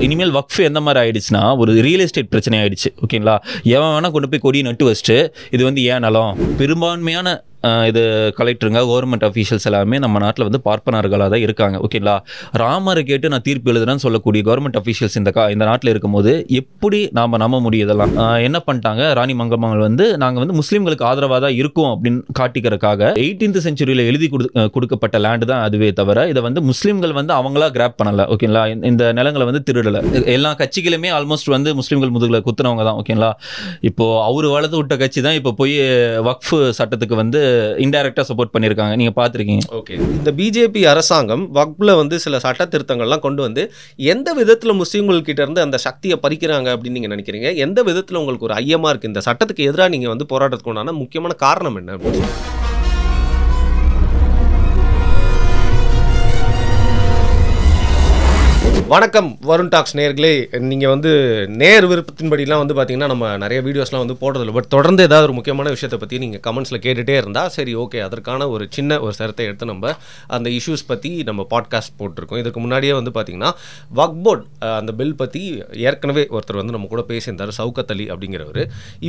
இனிமேல் வக்ஃப் எந்த மாதிரி ஆயிடுச்சுன்னா ஒரு ரியல் எஸ்டேட் பிரச்சனை ஆயிடுச்சு. ஓகேங்களா, எவன் வேணா கொண்டு போய் கொடி நட்டு வச்சுட்டு இது வந்து ஏன் நலம். பெரும்பான்மையான இது கலெக்டருங்க கவர்மெண்ட் அஃபீஷியல்ஸ் எல்லாமே நம்ம நாட்டில் வந்து பார்ப்பனர்களாக தான் இருக்காங்க. ஓகேங்களா, ராமரை கேட்டு நான் தீர்ப்பு எழுதுறேன்னு சொல்லக்கூடிய கவர்மெண்ட் அஃபீஷியல்ஸ் இந்த நாட்டில் இருக்கும்போது எப்படி நாம் நம்ப முடியும்? இதெல்லாம் என்ன பண்ணிட்டாங்க, ராணி மங்கம்மாள் வந்து நாங்கள் வந்து முஸ்லீம்களுக்கு ஆதரவாக தான் இருக்கோம் அப்படின்னு காட்டிக்கிறதுக்காக 18th செஞ்சுரியில் எழுதி கொடுக்கப்பட்ட லேண்டு தான் அதுவே தவிர இதை வந்து முஸ்லீம்கள் வந்து அவங்களா கிராப் பண்ணலை. ஓகேங்களா, இந்த நிலங்களை வந்து திருடலை. எல்லா கட்சிகளுமே ஆல்மோஸ்ட் வந்து முஸ்லீம்கள் முதுகில் குத்துனவங்க தான். ஓகேங்களா, இப்போ அவரு வளர்த்து விட்ட கட்சி தான் இப்போ போய் வக்ஃப் சட்டத்துக்கு வந்து இன்டைரக்டா சப்போர்ட் பண்ணிருக்காங்க. நீங்க பாத்துருக்கீங்க. ஓகே, இந்த பிஜேபி அரசாங்கம் வக்ஃப்ல வந்து சில சட்ட திருத்தங்கள்லாம் கொண்டு வந்து எந்த விதத்துல முஸ்லீம்கள் கிட்ட இருந்து அந்த சக்தியை பறிக்கிறாங்க அப்படின்னு நீங்க நினைக்கிறீங்க? எந்த விதத்துல உங்களுக்கு ஒரு ஐயமா இருக்கு இந்த சட்டத்துக்கு எதிராக நீங்க வந்து போராட்டத்துக்கு உண்டான முக்கியமான காரணம் என்ன? வணக்கம் வருண் டாக்ஸ் நேயர்களே. நீங்கள் வந்து நேர் விருப்பத்தின்படிலாம் வந்து பார்த்தீங்கன்னா நம்ம நிறைய வீடியோஸ்லாம் வந்து போடுறதில்ல. பட் தொடர்ந்து ஏதாவது ஒரு முக்கியமான விஷயத்தை பற்றி நீங்கள் கமெண்ட்ஸில் கேட்டுகிட்டே இருந்தால் சரி ஓகே, அதற்கான ஒரு சின்ன ஒரு சரத்தை எடுத்து நம்ம அந்த இஷ்யூஸ் பற்றி நம்ம பாட்காஸ்ட் போட்டிருக்கோம். இதுக்கு முன்னாடியே வந்து பார்த்தீங்கன்னா வக்ஃப் போர்ட் அந்த பில் பற்றி ஏற்கனவே ஒருத்தர் வந்து நம்ம கூட பேசியிருந்தார், சவுகத் அலி அப்படிங்கிறவர்.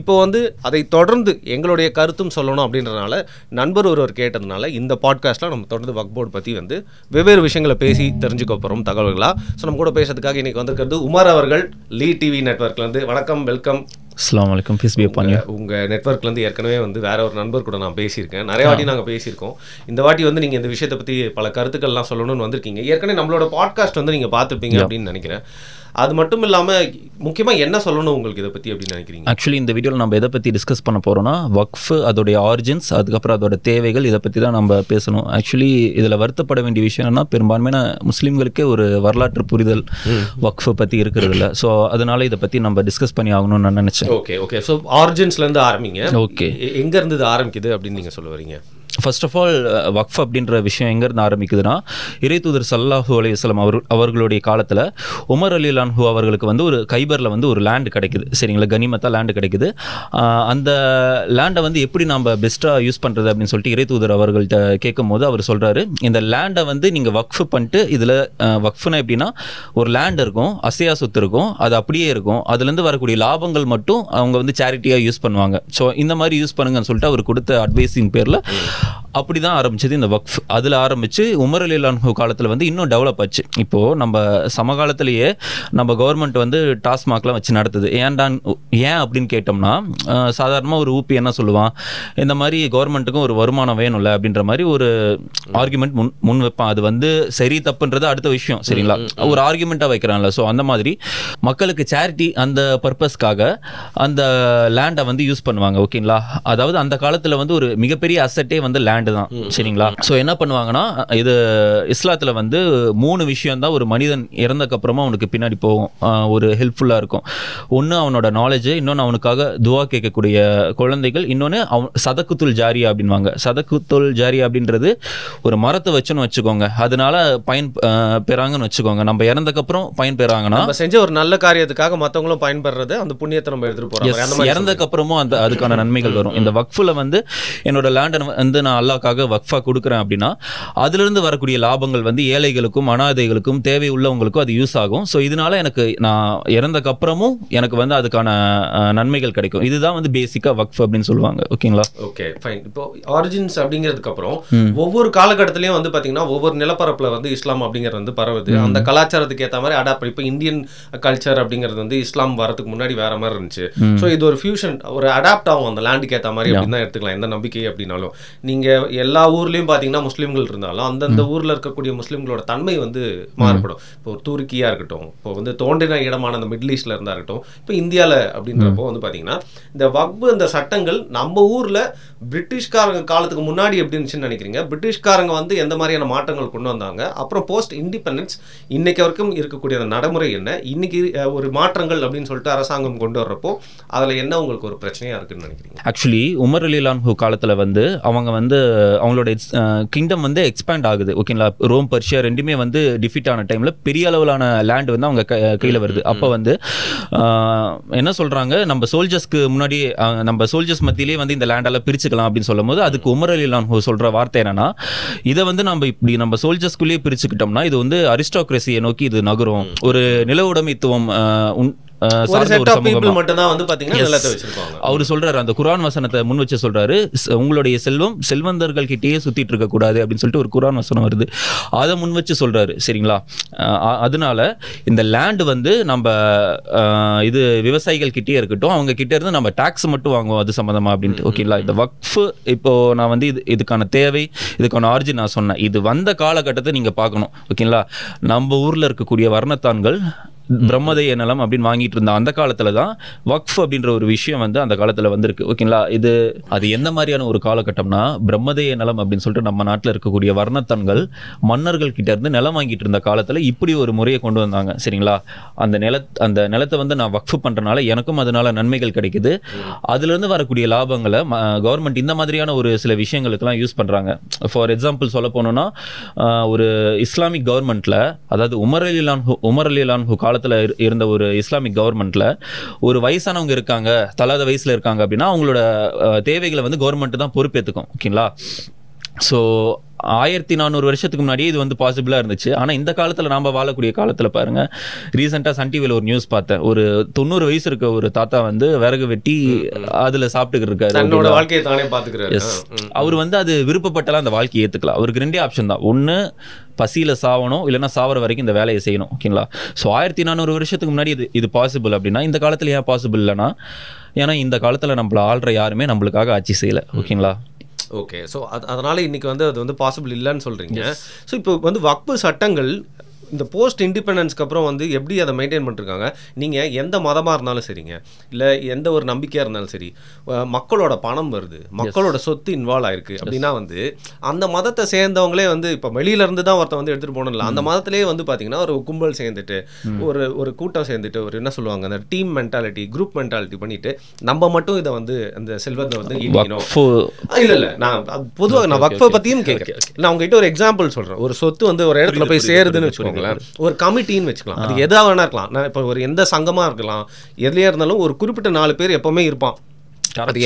இப்போ வந்து அதை தொடர்ந்து எங்களுடைய கருத்தும் சொல்லணும் அப்படின்றனால நண்பர் ஒருவர் கேட்டதுனால இந்த பாட்காஸ்ட்டில் நம்ம தொடர்ந்து வக்ஃப் போர்ட் பற்றி வந்து வெவ்வேறு விஷயங்களை பேசி தெரிஞ்சுக்க போகிறோம் தகவல்களாக. ஸோ நம்ம கூட பேசுறதுக்காக இன்னைக்கு வந்திருக்கிறது உமர் அவர்கள், லீ டிவி நெட்வொர்க்லேருந்து. வணக்கம், வெல்கம். அஸ்ஸலாமு அலைக்கும். Piece B upon you. உங்கள் நெட்வொர்க்லேருந்து ஏற்கனவே வந்து வேற ஒரு நண்பர் கூட நான் பேசியிருக்கேன், நிறைய வாட்டி நாங்கள் பேசியிருக்கோம். இந்த வாட்டி வந்து நீங்கள் இந்த விஷயத்தை பற்றி பல கருத்துக்கள்லாம் சொல்லணும்னு வந்திருக்கீங்க. ஏற்கனவே நம்மளோட பாட்காஸ்ட் வந்து நீங்கள் பார்த்துருப்பீங்க அப்படின்னு நினைக்கிறேன். அது மட்டும் இல்லாமல் முக்கியமாக என்ன சொல்லணும் உங்களுக்கு இதை பற்றி அப்படின்னு நினைக்கிறீங்க? ஆக்சுவலி இந்த வீடியோவில் நம்ம எதை பற்றி டிஸ்கஸ் பண்ண போகிறோம்னா வக்ஃப், அதோடைய ஆரிஜின்ஸ், அதுக்கப்புறம் அதோட தேவைகள், இதை பற்றி தான் நம்ம பேசணும். ஆக்சுவலி இதில் வருத்தப்பட வேண்டிய விஷயம் என்னன்னா பெரும்பான்மையான முஸ்லீம்களுக்கே ஒரு வரலாற்று புரிதல் வக்ஃப் பற்றி இருக்கிறது இல்லை. ஸோ அதனால இதை பற்றி நம்ம டிஸ்கஸ் பண்ணி ஆகணும்னு நான் நினச்சேன். ஓகே ஓகே, ஸோ ஆரிஜின்ஸ்லேருந்து ஆரம்பிங்க. ஓகே, எங்கேருந்து இது ஆரம்பிக்குது அப்படின்னு நீங்கள் சொல்ல வரீங்க? ஃபர்ஸ்ட் ஆஃப் ஆல் வக்ஃப் அப்படின்ற விஷயம் எங்கேருந்து ஆரம்பிக்குதுன்னா இறை தூதர் ஸல்லல்லாஹு அலைஹி வஸல்லம் அவர்களுடைய காலத்தில் உமர் அலி அன்ஹு அவர்களுக்கு வந்து ஒரு கைபரில் வந்து ஒரு லேண்டு கிடைக்குது. சரிங்களா, கனிமத்தா லேண்டு கிடைக்குது. அந்த லேண்டை வந்து எப்படி நம்ம பெஸ்ட்டாக யூஸ் பண்ணுறது அப்படின்னு சொல்லிட்டு இறை தூதர் அவர்கள்ட்ட கேட்கும் போது அவர் சொல்கிறாரு, இந்த லேண்டை வந்து நீங்கள் வக்ஃப் பண்ணிட்டு, இதில் வக்ஃப்னா எப்படின்னா ஒரு லேண்ட் இருக்கும், அசையா சொத்து இருக்கும், அது அப்படியே இருக்கும், அதுலேருந்து வரக்கூடிய லாபங்கள் மட்டும் அவங்க வந்து சேரிட்டியாக யூஸ் பண்ணுவாங்க. ஸோ இந்த மாதிரி யூஸ் பண்ணுங்கன்னு சொல்லிட்டு அவர் கொடுத்த அட்வைஸின் பேரில் அப்படி தான் ஆரம்பிச்சது இந்த வக்ஃப். அதில் ஆரம்பித்து உமர் அலி அன்ஹு காலத்தில் வந்து இன்னும் டெவலப் ஆச்சு. இப்போது நம்ம சமகாலத்திலேயே நம்ம கவர்மெண்ட் வந்து டாஸ்மாக்லாம் வச்சு நடத்துது. ஏன் அப்படின்னு கேட்டோம்னா சாதாரணமாக ஒரு ஊப்பி என்ன சொல்லுவான், இந்த மாதிரி கவர்மெண்ட்டுக்கும் ஒரு வருமானம் வேணும்ல அப்படின்ற மாதிரி ஒரு ஆர்குமெண்ட் முன் வைப்பான். அது வந்து சரி தப்புன்றது அடுத்த விஷயம். சரிங்களா, ஒரு ஆர்குமெண்ட்டாக வைக்கிறான்ல. ஸோ அந்த மாதிரி மக்களுக்கு சேரிட்டி அந்த பர்பஸ்க்காக அந்த லேண்டை வந்து யூஸ் பண்ணுவாங்க. ஓகேங்களா, அதாவது அந்த காலத்தில் வந்து ஒரு மிகப்பெரிய அசட்டே வந்து லேண்டு தான். சரிங்களா, ஸோ என்ன பண்ணுவாங்கன்னா இது இஸ்லாத்தில் வந்து 3 விஷயம் தான் ஒரு மனிதன் இறந்தக்கு அப்புறமா அவனுக்கு பின்னாடி போகும், ஒரு ஹெல்ப்ஃபுல்லாக இருக்கும். ஒன்று அவனோட நாலேஜ், இன்னொன்று அவனுக்காக துவா கேட்கக்கூடிய குழந்தைகள், இன்னொன்று சதக்குத்துல் ஜாரியா அப்படின்வாங்க. சதக்குத்துல் ஜாரியா அப்படின்றது ஒரு மரத்தை வச்சுன்னு வச்சுக்கோங்க, அதனால பயன் பெறாங்கன்னு வச்சுக்கோங்க. நம்ம இறந்தக்கப்புறம் பயன் பெறாங்கன்னா செஞ்ச ஒரு நல்ல காரியத்துக்காக மற்றவங்களும் பயன்படுறது, அந்த புண்ணியத்தை நம்ம எடுத்துட்டு போறோம். இறந்தக்கு அப்புறமும் அதுக்கான நன்மைகள் வரும். இந்த வக்ஃப்ல வந்து என்னோட லேண்டை வந்து நான் அல்லாஹ்க்காக வக்ஃபா கொடுக்குறேன் அப்படின்னா அதிலிருந்து வரக்கூடிய லாபங்கள் வந்து ஏழைகளுக்கும் அனாதைகளுக்கும் தேவை உள்ளவங்களுக்கும் அது யூஸ் ஆகும். ஸோ இதனால எனக்கு நான் இறந்தக்கு அப்புறமும் எனக்கு வந்து அதுக்கான நன்மைகள் கிடைக்கும். இதுதான் வந்து பேசிக்கா வக்ஃப் அப்படின்னு சொல்லுவாங்க. ஓகேங்களா, ஓகே ஃபைன். இப்போ ஆரிஜின்ஸ் அப்படிங்கிறதுக்கு அப்புறம் ஒவ்வொரு காலகட்டத்திலையும் வந்து பாத்தீங்கன்னா ஒவ்வொரு நிலப்பரப்புல வந்து இஸ்லாம் அப்படிங்கிறது வந்து பரவுது. அந்த கலாச்சாரத்துக்கு ஏற்ற மாதிரி அடாப்ட். இப்போ இந்தியன் கல்ச்சர் அப்படிங்கிறது வந்து இஸ்லாம் வரதுக்கு முன்னாடி வேற மாதிரி இருந்துச்சு. ஸோ இது ஒரு ஃபியூஷன், ஒரு அடாப்ட் ஆகும் அந்த லேண்டுக்கு ஏற்ற மாதிரி அப்படின்னு தான் எடுத்துக்கலாம். எந்த நம்பிக்கை அப்படின்னாலும் நீங்கள் எல்லா ஊர்லேயும் பார்த்தீங்கன்னா முஸ்லீம்கள் இருந்தாலும் அந்தந்த ஊரில் இருக்கக்கூடிய முஸ்லீம்களோட தன்மை வந்து மாறுபடும். இப்போ துருக்கியாக இருக்கட்டும், இப்போ வந்து தோன்றின இடமான அந்த மிடில் ஈஸ்டில் இருந்தால் இருக்கட்டும், இப்போ இந்தியாவில் அப்படின்றப்போ வந்து பார்த்தீங்கன்னா இந்த வக்ஃப் இந்த சட்டங்கள் நம்ம ஊரில் பிரிட்டிஷ்காரங்க காலத்துக்கு முன்னாடி எப்படி இருந்துச்சுன்னு நினைக்கிறீங்க? பிரிட்டிஷ்காரங்க வந்து எந்த மாதிரியான மாற்றங்கள் கொண்டு வந்தாங்க? அப்புறம் போஸ்ட் இண்டிபெண்டன்ஸ் இன்னைக்கு வரைக்கும் இருக்கக்கூடிய அந்த நடைமுறை என்ன? இன்னைக்கு ஒரு மாற்றங்கள் அப்படின்னு சொல்லிட்டு அரசாங்கம் கொண்டு வர்றப்போ அதில் என்ன உங்களுக்கு ஒரு பிரச்சனையாக இருக்குன்னு நினைக்கிறீங்க? ஆக்சுவலி உமர் அலி அன்ஹு காலத்தில் வந்து அவங்க வந்து அவங்களோட கிங்டம் வந்து எக்ஸ்பேண்ட் ஆகுது. ஓகேங்களா, ரோம் பர்ஷியா ரெண்டுமே வந்து டிஃபீட் ஆன டைமில் பெரிய அளவிலான லேண்ட் வந்து அவங்க கையில் வருது. அப்போ வந்து என்ன சொல்கிறாங்க, நம்ம சோல்ஜர்ஸ்க்கு முன்னாடி நம்ம சோல்ஜர்ஸ் மத்தியிலே வந்து இந்த லேண்டெல்லாம் பிரிச்சுக்கலாம் அப்படின்னு சொல்லும் போது அதுக்கு உமர் அலி அன்ஹு சொல்கிற வார்த்தை என்னன்னா, இதை வந்து நம்ம இப்படி நம்ம சோல்ஜர்ஸ்குள்ளேயே பிரிச்சுக்கிட்டோம்னா இது வந்து அரிஸ்டோக்ரஸியை நோக்கி இது நகரும். ஒரு நில உடைமைத்துவம் அவர் சொல்றாரு, அந்த குர்ஆன் வசனத்தை முன் வச்சு சொல்றாரு, உங்களுடைய செல்வம் செல்வந்தர்கள் கிட்டேயே சுத்திட்டு இருக்க கூடாது அப்படின்னு சொல்லிட்டு ஒரு குர்ஆன் வசனம் வருது, அதை முன் வச்சு சொல்றாரு. சரிங்களா, அதனால இந்த லேண்ட் வந்து நம்ம இது விவசாயிகள் கிட்டே இருக்கட்டும், அவங்க கிட்ட இருந்து நம்ம டாக்ஸ் மட்டும் வாங்குவோம் அது சம்பந்தமா அப்படின்ட்டு. ஓகேங்களா, இந்த வக்ஃப் இப்போ நான் வந்து இதுக்கான தேவை, இதுக்கான ஆரிஜின் நான் சொன்னேன். இது வந்த காலகட்டத்தை நீங்க பார்க்கணும். ஓகேங்களா, நம்ம ஊர்ல இருக்கக்கூடிய வர்ணத்தான்கள் பிரம்மதேய நிலம் அப்படின்னு வாங்கிட்டு இருந்தா அந்த காலத்துல தான் வக்ஃப் அப்படின்ற ஒரு விஷயம் வந்து அந்த காலத்துல வந்திருக்கு. ஓகேங்களா, அது எந்த மாதிரியான ஒரு காலகட்டம்னா, பிரம்மதேய நிலம் அப்படின்னு சொல்லிட்டு நம்ம நாட்டில் இருக்கக்கூடிய வர்ணத்தன்கள் மன்னர்கள் கிட்ட இருந்து நிலம் வாங்கிட்டு இருந்த காலத்துல இப்படி ஒரு முறையை கொண்டு வந்தாங்க. சரிங்களா, அந்த நிலத்தை வந்து நான் வக்ஃப் பண்றதுனால எனக்கும் அதனால நன்மைகள் கிடைக்குது, அதுல இருந்து வரக்கூடிய லாபங்களை கவர்மெண்ட் இந்த மாதிரியான ஒரு சில விஷயங்களுக்கெல்லாம் யூஸ் பண்றாங்க. ஃபார் எக்ஸாம்பிள் சொல்ல போனோம்னா, ஒரு இஸ்லாமிக் கவர்மெண்ட்ல, அதாவது உமர் அலி அன்ஹு காலத்துல இருந்த ஒரு இஸ்லாமிக் கவர்மெண்ட்ல ஒரு வயசானவங்க இருக்காங்க, தலாத வயசுல இருக்காங்க அப்படின்னா அவங்களோட தேவைகளை வந்து கவர்மெண்ட் தான் பொறுப்பேற்றுக்கும். ஓகேங்களா, ஸோ 1400 வருஷத்துக்கு முன்னாடியே இது வந்து பாசிபிளா இருந்துச்சு. ஆனா இந்த காலத்துல நாம வாழக்கூடிய காலத்துல பாருங்க, ரீசெண்டா சன் டிவில ஒரு நியூஸ் பார்த்தேன், ஒரு 90 வயசு இருக்க ஒரு தாத்தா வந்து விறகு வெட்டி அதுல சாப்பிட்டுக்கிட்டு இருக்காரு, வாழ்க்கையை தானே பாத்துக்கிறாரு. அவர் வந்து அது விருப்பப்பட்டலாம் அந்த வாழ்க்கையை ஏத்துக்கலாம். அவருக்கு 2 ஆப்ஷன் தான், ஒன்னு பசியில சாவணும், இல்லைன்னா சாவர வரைக்கும் இந்த வேலையை செய்யணும். ஓகேங்களா, ஸோ 1400 வருஷத்துக்கு முன்னாடி இது பாசிபிள் அப்படின்னா இந்த காலத்துல ஏன் பாசிபிள் இல்லைன்னா, ஏன்னா இந்த காலத்துல நம்மள ஆள்ற யாருமே நம்மளுக்காக ஆட்சி செய்யல. ஓகேங்களா, ஓகே, ஸோ அதனால இன்னைக்கு வந்து அது வந்து பாசிபிள் இல்லைன்னு சொல்றீங்க. ஸோ இப்போ வந்து வக்ஃப் சட்டங்கள் இந்த போஸ்ட் இண்டிபெண்டன்ஸ்க்கு அப்புறம் வந்து எப்படி அதை மெயின்டைன் பண்ணிருக்காங்க? நீங்கள் எந்த மதமாக இருந்தாலும் சரிங்க, இல்லை எந்த ஒரு நம்பிக்கையாக இருந்தாலும் சரி, மக்களோட பணம் வருது, மக்களோட சொத்து இன்வால்வ் ஆயிருக்கு அப்படின்னா வந்து அந்த மதத்தை சேர்ந்தவங்களே வந்து இப்போ வெளியிலேருந்து தான் ஒருத்தன் வந்து எடுத்துகிட்டு போகணும் இல்லை, அந்த மதத்திலேயே வந்து பார்த்தீங்கன்னா ஒரு கும்பல் சேர்ந்துட்டு ஒரு கூட்டம் சேர்ந்துட்டு ஒரு என்ன சொல்லுவாங்க, அந்த டீம் மென்டாலிட்டி, குரூப் மென்டாலிட்டி பண்ணிட்டு நம்ம மட்டும் இதை வந்து அந்த செல்வத்தை வந்து இல்லை நான் பொதுவாக நான் வக்ஃபை பற்றியும் கேட்குறேன். நான் உங்ககிட்ட ஒரு எக்ஸாம்பிள் சொல்கிறேன். ஒரு சொத்து வந்து ஒரு இடத்துல போய் சேருதுன்னு வச்சுக்கோங்க, ஒரு கமிட்டின்னு வச்சுக்கலாம், அது எதா வேணா இருக்கலாம். நான் இப்போ ஒரு எந்த சங்கமா இருக்கலாம், எதுலையா இருந்தாலும் ஒரு குறிப்பிட்ட 4 பேர் எப்பவுமே இருப்பான், அது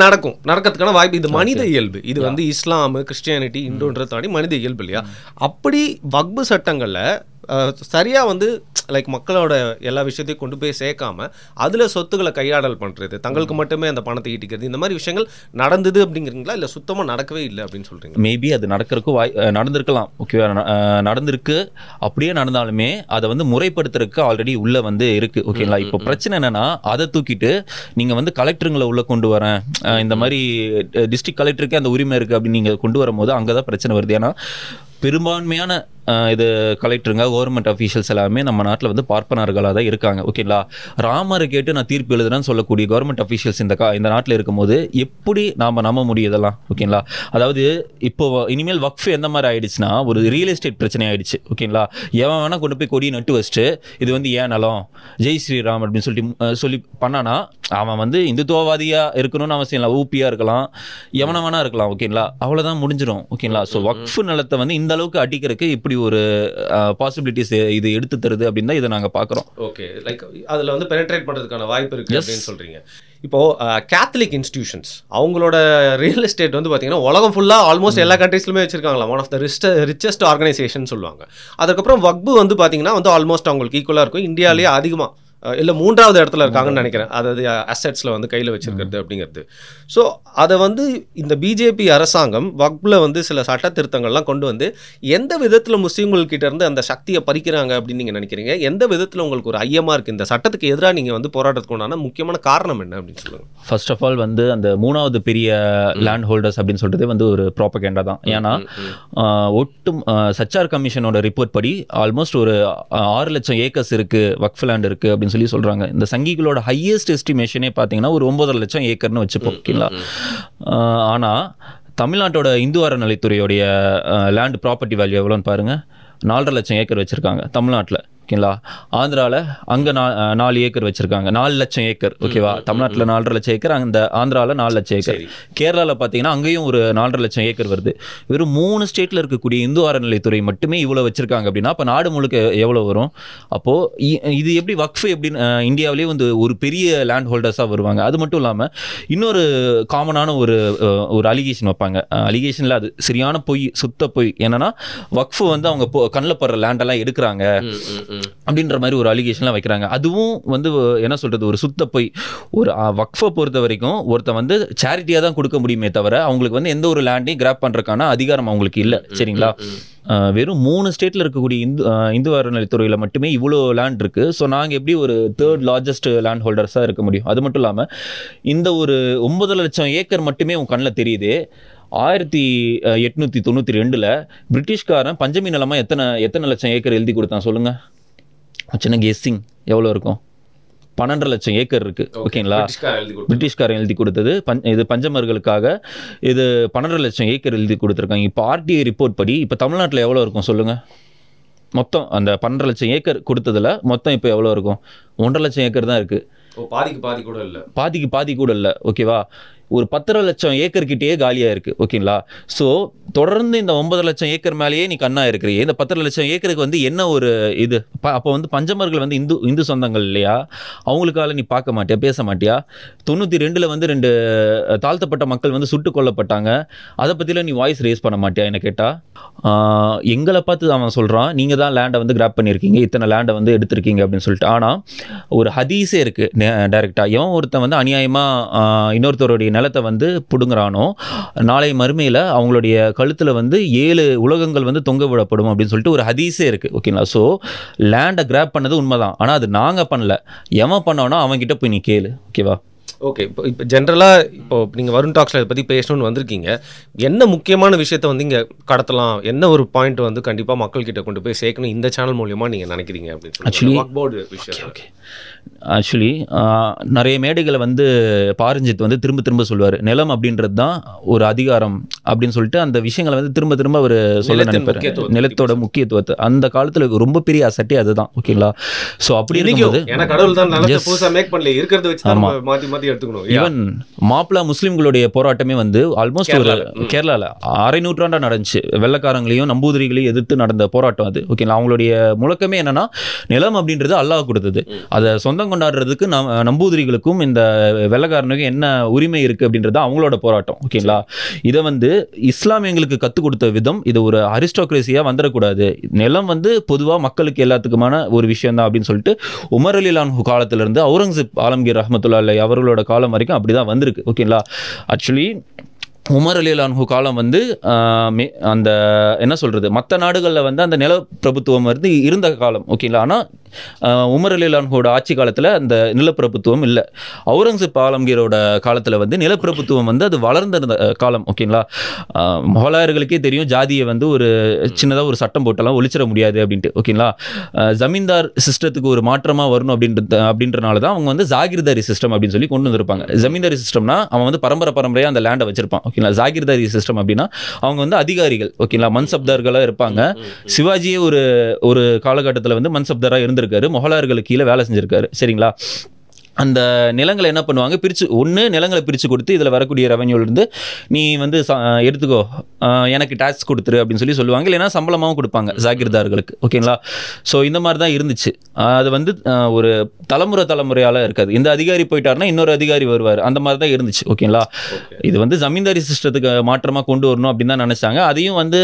நடக்கிறதுக்கான வாய்ப்பு. இது மனித இயல்பு. இது வந்து இஸ்லாம், கிறிஸ்டியானிட்டி, இந்துன்றதை தாண்டி மனித இயல்பு இல்லையா? அப்படி வக்ஃப் சட்டங்கள்ல சரியா வந்து லைக் மக்களோட எல்லா விஷயத்தையும் கொண்டு போய் சேர்க்காம அதுல சொத்துக்களை கையாடல் பண்றது, தங்களுக்கு மட்டுமே அந்த பணத்தை ஈட்டிக்கிறது, இந்த மாதிரி விஷயங்கள் நடந்தது அப்படிங்கிறீங்களா, இல்ல சுத்தமா நடக்கவே இல்லை அப்படின்னு சொல்றீங்க? மேபி அது நடக்கிறதுக்கு நடந்திருக்கலாம். ஓகேவா, நடந்திருக்கு. அப்படியே நடந்தாலுமே அதை வந்து முறைப்படுத்துறதுக்கு ஆல்ரெடி உள்ள வந்து இருக்கு. ஓகேங்களா, இப்போ பிரச்சனை என்னன்னா, அதை தூக்கிட்டு நீங்க வந்து கலெக்டருங்களை உள்ள கொண்டு வரேன், இந்த மாதிரி டிஸ்ட்ரிக்ட் கலெக்டருக்கே அந்த உரிமை இருக்கு அப்படின்னு நீங்க கொண்டு வரும்போது அங்கதான் பிரச்சனை வருது. ஏன்னா பெரும்பான்மையான இது கலெக்டருங்க, கவர்மெண்ட் அஃபீஷியல்ஸ் எல்லாமே நம்ம நாட்டில் வந்து பார்ப்பனர்களாக தான் இருக்காங்க. ஓகேங்களா, ராமரை கேட்டு நான் தீர்ப்பு எழுதுறேன்னு சொல்லக்கூடிய கவர்மெண்ட் அஃபீஷியல்ஸ் இந்த நாட்டில் இருக்கும்போது எப்படி நாம் நம்ப முடியும் இதெல்லாம்? ஓகேங்களா, அதாவது இப்போ இனிமேல் வக்ஃப் எந்த மாதிரி ஆயிடுச்சுன்னா ஒரு ரியல் எஸ்டேட் பிரச்சனை ஆயிடுச்சு. ஓகேங்களா, எவன் வேணா கொண்டு போய் கொடியை நட்டு வச்சுட்டு இது வந்து ஏன் நலம், ஜெய் ஸ்ரீராம் அப்படின்னு சொல்லி பண்ணானா அவன் வந்து இந்துத்துவவாதியா இருக்கணும்னு அவசியம் இல்லை, ஊப்பியா இருக்கலாம், எவனை வேணா இருக்கலாம். ஓகேங்களா, அவ்வளோதான் முடிஞ்சிடும். ஓகேங்களா, ஸோ வக்ஃப் நிலத்தை வந்து இந்த அளவுக்கு அடிக்கிறதுக்கு இப்படி ஒரு பாசிபிலிட்டிஸ் இது எடுத்து தருது அப்படின்னு தான் இதை நாங்க பாக்குறோம். ஓகே, லைக் அதுல வந்து பெனட்ரேட் பண்றதுக்கான வாய்ப்பு இருக்கு அப்படின்னு சொல்றீங்க. இப்போ கேத்தலிக் இன்ஸ்டிடியூஷன்ஸ் அவங்களோட ரியல் எஸ்டேட் வந்து பார்த்தீங்கன்னா உலகம் ஃபுல்லாக ஆல்மோஸ்ட் எல்லா கண்ட்ரீஸ்லுமே வச்சிருக்காங்களா, one of the richest organisation சொல்லுவாங்க. அதுக்கப்புறம் வக்ஃப் வந்து பார்த்தீங்கன்னா வந்து ஆல்மோஸ்ட் அவங்களுக்கு ஈக்குவலாக இருக்கும், இந்தியாவிலேயே அதிகமாக இல்லை 3வது இடத்துல இருக்காங்கன்னு நினைக்கிறேன், அதாவது அசெட்ஸில் வந்து கையில் வச்சிருக்கிறது அப்படிங்கிறது. ஸோ அதை வந்து இந்த பிஜேபி அரசாங்கம் வக்ஃபில் வந்து சில சட்ட திருத்தங்கள்லாம் கொண்டு வந்து எந்த விதத்தில் முஸ்லீம்கள்கிட்ட இருந்து அந்த சக்தியை பறிக்கிறாங்க அப்படின்னு நீங்கள் நினைக்கிறீங்க? எந்த விதத்தில் உங்களுக்கு ஒரு ஐயமாக இருக்குது இந்த சட்டத்துக்கு எதிராக நீங்கள் வந்து போராட்டத்துக்கு உண்டான முக்கியமான காரணம் என்ன அப்படின்னு சொல்லுங்கள். ஃபர்ஸ்ட் ஆஃப் ஆல் வந்து அந்த 3வது பெரிய லேண்ட் ஹோல்டர்ஸ் அப்படின்னு சொல்றது வந்து ஒரு ப்ராபகேண்டா தான். ஏன்னா ஒட்டும் சச்சார் கமிஷனோட ரிப்போர்ட் படி ஆல்மோஸ்ட் ஒரு 6 லட்சம் ஏக்கர்ஸ் இருக்கு, வக்ஃப் லேண்ட் இருக்கு அப்படின்னு சொல்லி சொல்றாங்க. இந்த சங்கிகளோட ஹையஸ்ட் எஸ்டிமேஷனே பார்த்தீங்கன்னா ஒரு 9.5 லட்சம் ஏக்கர்னு வச்சுப்போம். ஓகேங்களா, ஆனா தமிழ்நாட்டோட இந்து அறநிலைத்துறையோடைய லேண்ட் ப்ராப்பர்ட்டி வேல்யூ எவ்வளோன்னு பாருங்க, 4.5 லட்சம் ஏக்கர் வச்சுருக்காங்க தமிழ்நாட்டில், ஓகேங்களா. ஆந்திராவில் அங்கே 4 ஏக்கர் வச்சுருக்காங்க, 4 லட்சம் ஏக்கர், ஓகேவா. தமிழ்நாட்டில் 4.5 லட்சம் ஏக்கர், அந்த ஆந்திராவில் 4 லட்சம் ஏக்கர். கேரளாவில் பார்த்தீங்கன்னா அங்கேயும் ஒரு 4.5 லட்சம் ஏக்கர் வருது. வெறும் 3 ஸ்டேட்டில் இருக்கக்கூடிய இந்து அறநிலைத்துறை மட்டுமே இவ்வளோ வச்சுருக்காங்க அப்படின்னா அப்போ நாடு முழுக்க எவ்வளோ வரும்? அப்போது இது எப்படி வக்ஃப் எப்படின்னு இந்தியாவிலேயே வந்து ஒரு பெரிய லேண்ட் ஹோல்டர்ஸாக வருவாங்க. அது மட்டும் இல்லாமல் இன்னொரு காமனான ஒரு அலிகேஷன் வைப்பாங்க. அலிகேஷனில் அது சரியான பொய், சுத்த பொய். என்னன்னா வக்ஃப் வந்து அவங்க கண்ணில் படுற லேண்டெல்லாம் எடுக்கிறாங்க அப்படின்ற மாதிரி ஒரு அலிகேஷன்லாம் வைக்கிறாங்க. அதுவும் வந்து என்ன சொல்றது, ஒரு சுத்த போய். ஒரு வக்ஃபை பொறுத்த வரைக்கும் ஒருத்தன் வந்து சேரிட்டியாக தான் கொடுக்க முடியுமே தவிர அவங்களுக்கு வந்து எந்த ஒரு லேண்டையும் கிராப் பண்ணுறதுக்கான அதிகாரம் அவங்களுக்கு இல்லை, சரிங்களா. வெறும் 3 ஸ்டேட்டில் இருக்கக்கூடிய இந்து அறநிலைத்துறையில் மட்டுமே இவ்வளோ லேண்ட் இருக்குது. ஸோ நாங்கள் எப்படி ஒரு 3rd லார்ஜஸ்ட் லேண்ட் ஹோல்டர்ஸாக இருக்க முடியும்? அது மட்டும் இல்லாமல் இந்த ஒரு 9 லட்சம் ஏக்கர் மட்டுமே உங்கள் கண்ணில் தெரியுது. 1892 பிரிட்டிஷ்காரன் பஞ்சமி நிலமாக எத்தனை லட்சம் ஏக்கர் எழுதி கொடுத்தான் சொல்லுங்கள்? சின்ன கெஸ்ஸிங் எவ்வளோ இருக்கும்? 12 லட்சம் ஏக்கர் இருக்குது, ஓகேங்களா. பிரிட்டிஷ்காரன் எழுதி கொடுத்தது. இது பஞ்சமர்களுக்காக இது 12 லட்சம் ஏக்கர் எழுதி கொடுத்துருக்காங்க. இப்போ ஆர்டிஐ ரிப்போர்ட் படி இப்போ தமிழ்நாட்டில் எவ்வளோ இருக்கும் சொல்லுங்கள்? மொத்தம் அந்த 12 லட்சம் ஏக்கர் கொடுத்ததில் மொத்தம் இப்போ எவ்வளோ இருக்கும்? 1.5 லட்சம் ஏக்கர் தான் இருக்குது. பாதிக்கு பாதி கூட இல்லை, ஓகேவா. ஒரு 10 லட்சம் ஏக்கர் கிட்டேயே காலியாக இருக்குது, ஓகேங்களா. ஸோ தொடர்ந்து இந்த 9 லட்சம் ஏக்கர் மேலேயே நீ கண்ணா இருக்கிறீங்க. இந்த 10 லட்சம் ஏக்கருக்கு வந்து என்ன ஒரு இது? அப்போ வந்து பஞ்சமர்கள் வந்து இந்து சொந்தங்கள் இல்லையா? அவங்களுக்கால நீ பார்க்க மாட்டியா, பேச மாட்டியா? 92 வந்து 2 தாழ்த்தப்பட்ட மக்கள் வந்து சுட்டு கொல்லப்பட்டாங்க. அதை பற்றிலாம் நீ வாய்ஸ் ரேஸ் பண்ண மாட்டியா என்ன கேட்டால்? எங்களை பார்த்து அவன் சொல்கிறான், நீங்கள் தான் லேண்டை வந்து கிராப் பண்ணியிருக்கீங்க, இத்தனை லேண்டை வந்து எடுத்திருக்கீங்க அப்படின்னு சொல்லிட்டு. ஆனால் ஒரு ஹதீஸே இருக்குது டைரெக்டாக. எவன் ஒருத்தன் வந்து அநியாயமாக இன்னொருத்தருடைய நிலத்தை வந்து பிடுங்குறானோ நாளை மறுமையில் அவங்களுடைய கழுத்தில் வந்து 7 உலகங்கள் வந்து தொங்க விடப்படும் அப்படின்னு சொல்லிட்டு ஒரு ஹதீஸே இருக்குது, ஓகேங்களா. ஸோ லேண்டை கிராப் பண்ணது உண்மைதான், ஆனால் அது நாங்கள் பண்ணல. எவன் பண்ணோன்னா அவன்கிட்ட போய் நீ கேளு, ஓகேவா. ஓகே, இப்போ ஜென்ரலாக இப்போ நீங்கள் வருண் டாக்ஸில் இதை பற்றி பேசணும்னு வந்திருக்கீங்க. என்ன முக்கியமான விஷயத்தை வந்து இங்கே கடத்தலாம், என்ன ஒரு பாயிண்ட் வந்து கண்டிப்பாக மக்கள்கிட்ட கொண்டு போய் சேர்க்கணும் இந்த சேனல் மூலியமாக நீங்கள் நினைக்கிறீங்க அப்படின்னு சொல்லி போர்டு விஷயம்? ஓகே, ஆக்சுவலி நிறைய மேடைகளை வந்து பாரஞ்சித் வந்து திரும்ப திரும்ப சொல்லுவார், நிலம் அப்படின்றது தான் ஒரு அதிகாரம் அப்படின்னு சொல்லிட்டு அந்த விஷயங்களை வந்து திரும்ப திரும்ப அவர் சொல்ல நினைப்பார். நிலத்தோட முக்கியத்துவத்தை அந்த காலத்தில் ரொம்ப பெரிய அசட்டே அதுதான், ஓகேங்களா. ஸோ அப்படி இருக்கும்போது ஈவன் மாப்பிளா முஸ்லீம்களுடைய போராட்டமே வந்து ஆல்மோஸ்ட் ஒரு கேரளாவில் 6 நூற்றாண்டாக நடந்துச்சு. வெள்ளக்காரங்களையும் நம்பூதிரிகளையும் எதிர்த்து நடந்த போராட்டம் அது, ஓகேங்களா. அவங்களுடைய முழக்கமே என்னன்னா நிலம் அப்படின்றது அல்லாஹ் கொடுத்தது, அதை சொந்தம் கொண்டாடுறதுக்கு நம்பூதிரிகளுக்கும் இந்த வெள்ளக்காரனுக்கும் என்ன உரிமை இருக்குது அப்படின்றது அவங்களோட போராட்டம், ஓகேங்களா. இதை வந்து இஸ்லாம் எங்களுக்கு கற்றுக் கொடுத்த விதம் இது ஒரு அரிஸ்டோக்ரேசியாக வந்துடக்கூடாது, நிலம் வந்து பொதுவாக மக்களுக்கு எல்லாத்துக்குமான ஒரு விஷயம் தான் அப்படின்னு சொல்லிட்டு உமர் அலி அன்ஹு காலத்திலிருந்து அவுரங்கசீப் ஆலம்கீர் ரஹ்மத்துல்லாஹி அலைஹி அவர்களோட காலம் வரைக்கும் அப்படிதான் வந்திருக்கு, ஓகேங்களா. ஆக்சுவலி உமர் அலி அன்ஹு காலம் வந்து அந்த என்ன சொல்கிறது, மற்ற நாடுகளில் வந்து அந்த நிலப்பிரபுத்துவம் வந்து இருந்த காலம், ஓகேங்களா. ஆனால் உமர் அலி அன்ஹுவோட ஆட்சி காலத்தில் அந்த நிலப்பிரபுத்துவம் இல்லை. அவுரங்கசீப் ஆலம்கீரோட காலத்தில் வந்து நிலப்பிரபுத்துவம் வந்து அது வளர்ந்திருந்த காலம், ஓகேங்களா. மொகலாயர்களுக்கே தெரியும் ஜாதியை வந்து ஒரு சின்னதாக ஒரு சட்டம் போட்டெல்லாம் ஒழிச்சிட முடியாது அப்படின்ட்டு, ஓகேங்களா. ஜமீன்தார் சிஸ்டத்துக்கு ஒரு மாற்றமாக வரணும் அப்படின்றனால தான் அவங்க வந்து ஜாகிர்தாரி சிஸ்டம் அப்படின்னு சொல்லி கொண்டு வந்திருப்பாங்க. ஜமீன்தாரி சிஸ்டம்னா அவன் வந்து பரம்பரையாக அந்த லேண்டை வச்சிருப்பான், ஓகேங்களா. ஜாகிர்தாரி சிஸ்டம் அப்படின்னா அவங்க வந்து அதிகாரிகள், ஓகேங்களா, மன்சப்தார்களாக இருப்பாங்க. சிவாஜியே ஒரு காலகட்டத்தில் வந்து மன்சப்தாராக இருந்திருக்காரு, மொகலாயர்களுக்கு கீழே வேலை செஞ்சிருக்காரு, சரிங்களா. அந்த நிலங்களை என்ன பண்ணுவாங்க, பிரித்து ஒன்று நிலங்களை பிரித்து கொடுத்து இதில் வரக்கூடிய ரெவன்யூலேருந்து நீ வந்து எடுத்துக்கோ, எனக்கு டேக்ஸ் கொடுத்துரு அப்படின்னு சொல்லி சொல்லுவாங்க. இல்லைன்னா சம்பளமாகவும் கொடுப்பாங்க ஜாகிர்தார்களுக்கு, ஓகேங்களா. ஸோ இந்த மாதிரி தான் இருந்துச்சு. அது வந்து ஒரு தலைமுறையால் இருக்காது. இந்த அதிகாரி போயிட்டாருன்னா இன்னொரு அதிகாரி வருவார், அந்த மாதிரி தான் இருந்துச்சு, ஓகேங்களா. இது வந்து ஜமீன்தாரி சிஸ்டத்துக்கு மாற்றமாக கொண்டு வரணும் அப்படின்னு தான் நினச்சாங்க. அதையும் வந்து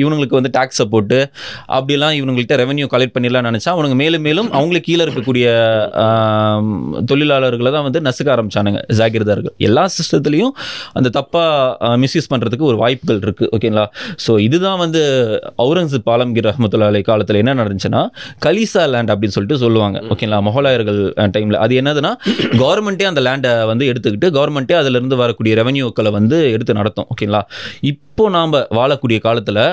இவங்களுக்கு வந்து டேக்ஸை போட்டு அப்படிலாம் இவங்கள்ட்ட ரெவன்யூ கலெக்ட் பண்ணிடலாம் நினச்சா அவனுங்க மேலும் மேலும் அவங்களுக்கு கீழே இருக்கக்கூடிய தொழிலாளர்களை தான் வந்து நசுக்க ஆரம்பிச்சானுங்க ஜாகிர்தார்கள். எல்லா சிஸ்டத்துலையும் அந்த தப்பாக மிஸ்யூஸ் பண்ணுறதுக்கு ஒரு வாய்ப்புகள் இருக்குது, ஓகேங்களா. ஸோ இதுதான் வந்து அவுரங்கசீப் ஆலம்கீர் ரஹ்மத்துல்லாஹி அலைஹி காலத்தில் என்ன நடந்துச்சுன்னா கலிசா லேண்ட் அப்படின்னு சொல்லிட்டு சொல்லுவாங்க, ஓகேங்களா. மொகலாயர்கள் டைமில் அது என்னதுன்னா கவர்மெண்ட்டே அந்த லேண்டை வந்து எடுத்துக்கிட்டு கவர்மெண்ட்டே அதிலிருந்து வரக்கூடிய ரெவன்யூக்களை வந்து எடுத்து நடத்தும், ஓகேங்களா. இப்போ நாம் வாழக்கூடிய காலத்தில்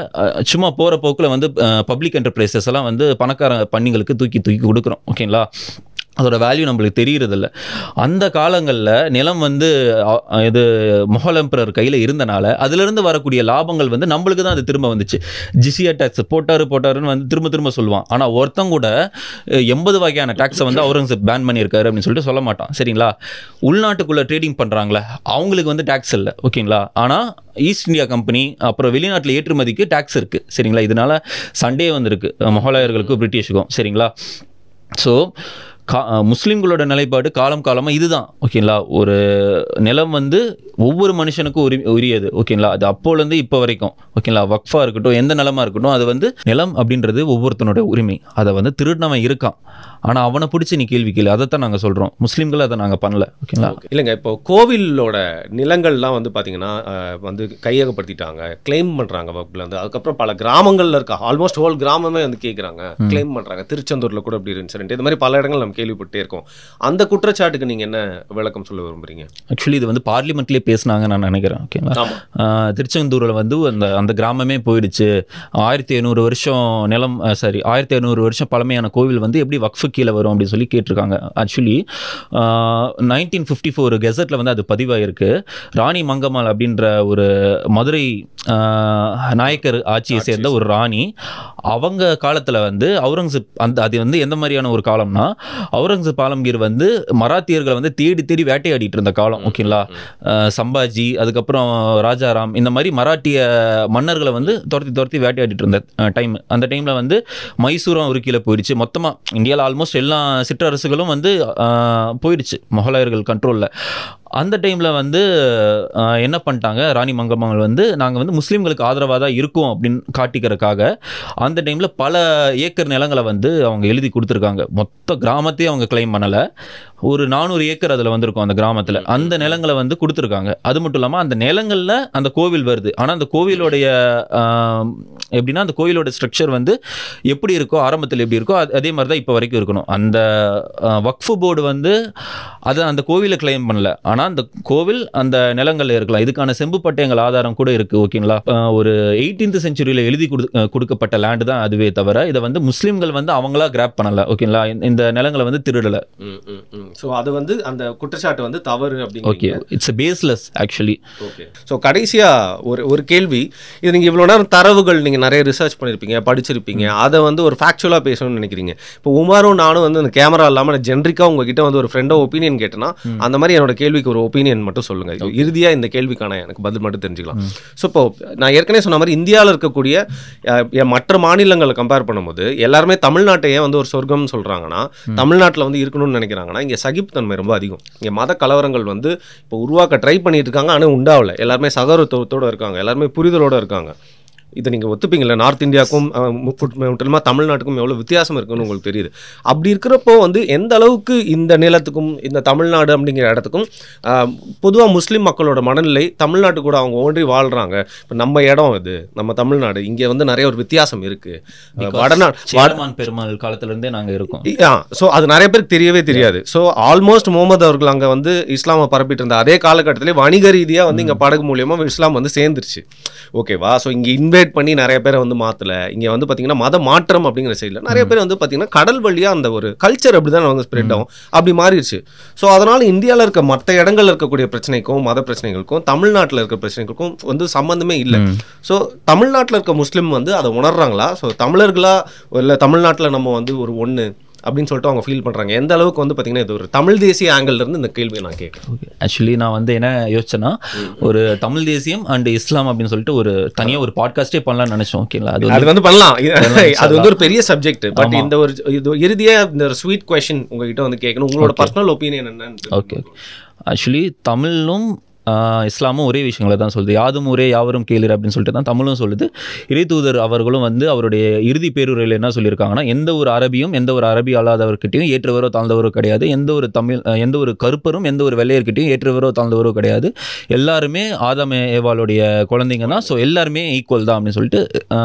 சும்மா போகிற போக்கில் வந்து பப்ளிக் என்டர்பிரைசஸ் எல்லாம் வந்து பணக்கார பண்ணிங்களுக்கு தூக்கி கொடுக்குறோம், ஓகேங்களா. அதோட வேல்யூ நம்மளுக்கு தெரியறதில்ல. அந்த காலங்களில் நிலம் வந்து இது முகல் எம்பரர் கையில் இருந்தனால அதிலிருந்து வரக்கூடிய லாபங்கள் வந்து நம்மளுக்கு தான் அது திரும்ப வந்துச்சு. ஜிசியா டேக்ஸ் போட்டாருன்னு வந்து திரும்ப சொல்லுவான். ஆனால் ஒருத்தங்க கூட 80 வகையான டேக்ஸை வந்து அவுரங்கசீப் பேன் பண்ணியிருக்காரு அப்படின்னு சொல்லிட்டு சொல்ல மாட்டான். சரிங்களா? உள்நாட்டுக்குள்ளே ட்ரேடிங் பண்ணுறாங்களே அவங்களுக்கு வந்து டேக்ஸ் இல்லை. ஓகேங்களா? ஆனால் ஈஸ்ட் இந்தியா கம்பெனி அப்புறம் வெளிநாட்டில் ஏற்றுமதிக்கு டேக்ஸ் இருக்குது. சரிங்களா? இதனால சண்டே வந்திருக்கு முகலாயர்களுக்கும் பிரிட்டிஷுக்கும். சரிங்களா? ஸோ முஸ்லீம்களோட நிலைப்பாடு காலமாக இதுதான். ஓகேங்களா? ஒரு நிலம் வந்து ஒவ்வொரு மனுஷனுக்கும் உரியது. ஓகேங்களா? அது அப்போலேருந்து இப்போ வரைக்கும். ஓகேங்களா? வக்ஃபா இருக்கட்டும், எந்த நிலமாக இருக்கட்டும், அது வந்து நிலம் அப்படின்றது ஒவ்வொருத்தனோட உரிமை. அதை வந்து திருடினவன் இருக்கான், ஆனால் அவனை பிடிச்சி நீ கேள்வி கேள்வி. அதைத்தான் நாங்கள் சொல்கிறோம். முஸ்லீம்கள் அதை நாங்கள் பண்ணல. ஓகேங்களா? இல்லைங்க, இப்போ கோவிலோட நிலங்கள்லாம் வந்து பார்த்தீங்கன்னா வந்து கையகப்படுத்திட்டாங்க, கிளைம் பண்ணுறாங்க வகுப்புலேருந்து. அதுக்கப்புறம் பல கிராமங்களில் இருக்க ஆல்மோஸ்ட் ஹோல் கிராமமே வந்து கேட்குறாங்க, கிளைம் பண்ணுறாங்க. திருச்செந்தூரில் கூட அப்படி இன்சிடென்ட், இது மாதிரி பல இடங்கள் நம்ம கேள்விப்பட்டே இருக்கோம். அந்த குற்றச்சாட்டுக்கு நீங்கள் என்ன விளக்கம் சொல்ல விரும்புறீங்க? ஆக்சுவலி இது வந்து பார்லிமெண்ட்லேயே பேசினாங்க நான் நினைக்கிறேன். ஓகேங்களா? திருச்செந்தூரில் வந்து அந்த கிராமமே போயிடுச்சு. 1700 வருஷம் நிலம், 1700 வருஷம் பழமையான கோவில் வந்து எப்படி வக்ஃபு கீழே வரும் அப்படின்னு சொல்லி கேட்டிருக்காங்க. ஆக்சுவலி 1954 கெசட்டில் வந்து அது பதிவாயிருக்கு. ராணி மங்கம்மாள் அப்படின்ற ஒரு மதுரை நாயக்கர் ஆட்சியை சேர்ந்த ஒரு ராணி, அவங்க காலத்தில் வந்து அவுரங்கசீப் அது வந்து எந்த மாதிரியான ஒரு காலம்னா, அவுரங்கசீப் ஆலம்கீர் வந்து மராத்தியர்களை வந்து தேடி வேட்டையாடிட்டு இருந்த காலம். ஓகேங்களா? சம்பாஜி, அதுக்கப்புறம் ராஜாராம், இந்த மாதிரி மராட்டிய மன்னர்களை வந்து துரத்தி வேட்டையாடிட்டு இருந்த டைம். அந்த டைமில் வந்து மைசூரும் ஒரு கீழே போயிடுச்சு. மொத்தமாக இந்தியாவில் ஆல்மோஸ்ட் எல்லா சிற்றரசுகளும் வந்து போயிடுச்சு முகலாயர்கள் கண்ட்ரோலில். அந்த டைமில் வந்து என்ன பண்ணிட்டாங்க, ராணி மங்கம்மாள் வந்து நாங்கள் வந்து முஸ்லீம்களுக்கு ஆதரவாக தான் இருக்கோம் அப்படின்னு காட்டிக்கிறதுக்காக அந்த டைமில் பல ஏக்கர் நிலங்களை வந்து அவங்க எழுதி கொடுத்துருக்காங்க. மொத்த கிராமத்தையும் அவங்க கிளைம் பண்ணலை. ஒரு 400 ஏக்கர் அதில் வந்திருக்கும் அந்த கிராமத்தில். அந்த நிலங்களை வந்து கொடுத்துருக்காங்க. அது மட்டும் இல்லாமல் அந்த நிலங்களில் அந்த கோவில் வருது. ஆனால் அந்த கோவிலோடைய எப்படின்னா, அந்த கோவிலோட ஸ்ட்ரக்சர் வந்து எப்படி இருக்கோ, ஆரம்பத்தில் எப்படி இருக்கோ அதே மாதிரி தான் இப்போ வரைக்கும் இருக்கணும். அந்த வக்ஃபு போர்டு வந்து அதை அந்த கோவிலை கிளைம் பண்ணல, ஆனால் அந்த கோவில் அந்த நிலங்களில் இருக்கலாம். இதுக்கான செம்பு பட்டயங்கள் ஆதாரம் கூட இருக்குது. ஓகேங்களா? ஒரு 18th செஞ்சுரியில் எழுதி கொடுக்கப்பட்ட லேண்டு தான் அதுவே தவிர இதை வந்து முஸ்லீம்கள் வந்து அவங்களா கிராப் பண்ணலை. ஓகேங்களா? இந்த நிலங்களை வந்து திருடலை. ஸோ அது வந்து அந்த குற்றச்சாட்டு வந்து தவறு அப்படிங்க. Okay, it's baseless actually. Okay. So கடைசியாக ஒரு கேள்வி. இது நீங்கள் இவ்வளோ நேரம் தரவுகள் நீங்கள் நிறைய ரிசர்ச் பண்ணியிருப்பீங்க, படிச்சிருப்பீங்க, அதை வந்து ஒரு ஃபேக்சுவலாக பேசணும்னு நினைக்கிறீங்க. இப்போ உமாரும் நானும் வந்து அந்த கேமரா இல்லாமல் ஜென்ரிக்காக உங்ககிட்ட வந்து ஒரு ஃப்ரெண்டோ ஒப்பீனியன் கேட்டேன்னா அந்த மாதிரி என்னோட கேள்விக்கு ஒரு ஒப்பீனியன் மட்டும் சொல்லுங்கள். இறுதியாக இந்த கேள்விக்கான எனக்கு பதில் மட்டும் தெரிஞ்சுக்கலாம். ஸோ இப்போ நான் ஏற்கனவே சொன்ன மாதிரி இந்தியாவில் இருக்கக்கூடிய மற்ற மாநிலங்களை கம்பேர் பண்ணும்போது எல்லாருமே தமிழ்நாட்டையே வந்து ஒரு சொர்க்கம்னு சொல்கிறாங்கன்னா, தமிழ்நாட்டில் வந்து இருக்கணும்னு நினைக்கிறாங்கன்னா, இங்கே சகிப்புத்தன்மை ரொம்ப அதிகம். இங்கே மத கலவரங்கள் வந்து இப்போ உருவாக்க ட்ரை பண்ணிட்டு இருக்காங்க, ஆனால் உண்டாகலை. எல்லாருமே சகோதரத்துவத்தோடு இருக்காங்க, எல்லாருமே புரிதலோடு இருக்காங்க. இதை நீங்கள் ஒத்துப்பீங்களா? நார்த் இந்தியாவுக்கும் முற்றிலுமா தமிழ்நாட்டுக்கும் எவ்வளோ வித்தியாசம் இருக்குன்னு உங்களுக்கு தெரியுது. அப்படி இருக்கிறப்போ வந்து எந்த அளவுக்கு இந்த நிலத்துக்கும் இந்த தமிழ்நாடு அப்படிங்கிற இடத்துக்கும் பொதுவாக முஸ்லீம் மக்களோட மனநிலை தமிழ்நாட்டு கூட அவங்க ஒன்றி வாழ்கிறாங்க. இப்போ நம்ம இடம் இது, நம்ம தமிழ்நாடு, இங்கே வந்து நிறைய ஒரு வித்தியாசம் இருக்குது. வடநாடு பெருமாள் காலத்திலேருந்தே நாங்கள் இருக்கோம். ஸோ அது நிறைய பேருக்கு தெரியவே தெரியாது. ஸோ ஆல்மோஸ்ட் முகமது அவர்கள் அங்கே வந்து இஸ்லாமை பரப்பிட்டு இருந்த அதே காலகட்டத்திலே வணிக ரீதியாக வந்து இங்கே படகு மூலியமாக இஸ்லாம் வந்து சேர்ந்துருச்சு. ஓகேவா? ஸோ இங்கே இன்வைட் பண்ணி நிறைய பேரை வந்து மாற்றலை. இங்கே வந்து பார்த்தீங்கன்னா மத மாற்றம் அப்படிங்கிற சைடில் நிறைய பேர் வந்து பார்த்தீங்கன்னா கடல் வழியாக அந்த ஒரு கல்ச்சர் அப்படி தான் வந்து ஸ்ப்ரெட் ஆகும், அப்படி மாறிடுச்சு. ஸோ அதனால் இந்தியாவில் இருக்க மற்ற இடங்களில் இருக்கக்கூடிய பிரச்சனைக்கும் மத பிரச்சனைகளுக்கும் தமிழ்நாட்டில் இருக்க பிரச்சனைகளுக்கும் வந்து சம்மந்தமே இல்லை. ஸோ தமிழ்நாட்டில் இருக்க முஸ்லீம் வந்து அதை உணர்றாங்களா? ஸோ தமிழர்களா இல்லை தமிழ்நாட்டில் நம்ம வந்து ஒரு ஒன்று அப்படின்னு சொல்லிட்டு அவங்க ஃபீல் பண்ணுறாங்க. எந்த அளவுக்கு வந்து பார்த்தீங்கன்னா இது ஒரு தமிழ் தேசிய ஆங்கிள்லேருந்து இந்த கேள்வியை நான் கேட்குறேன். ஆக்சுவலி நான் வந்து என்ன யோசிச்சேன்னா, ஒரு தமிழ் தேசியம் அண்ட் இஸ்லாம் அப்படின்னு சொல்லிட்டு ஒரு தனியாக ஒரு பாட்காஸ்டே பண்ணலாம்னு நினச்சோம். ஓகேங்களா? அது வந்து பண்ணலாம். அது வந்து ஒரு பெரிய சப்ஜெக்ட். பட் இந்த ஒரு இது இறுதியாக இந்த ஒரு ஸ்வீட் கொஸ்டின் உங்ககிட்ட வந்து கேட்கணும், உங்களோட பர்சனல் ஒப்பீனியன் என்னன்னு. ஓகே. ஆக்சுவலி தமிழும் இஸ்லாமும் ஒரே விஷயங்களை தான் சொல்லுது. யாதும் ஊரே யாவரும் கேளீர் அப்படின்னு சொல்லிட்டு தான் தமிழும் சொல்லுது. இறைத்தூதர் அவர்களும் வந்து அவருடைய இறுதி பேருரையில் என்ன சொல்லியிருக்காங்கன்னா, எந்த ஒரு அரபியும் எந்த ஒரு அரபி அல்லாதவர்கிட்டையும் ஏற்றவரோ தாழ்ந்தவரோ கிடையாது, எந்த ஒரு கருப்பரும் எந்த ஒரு வெள்ளையர்கிட்டையும் ஏற்றவரோ தாழ்ந்தவரோ கிடையாது, எல்லாருமே ஆதாம் ஏவாளுடைய குழந்தைங்க தான். ஸோ எல்லாருமே ஈக்குவல் தான் அப்படின்னு சொல்லிட்டு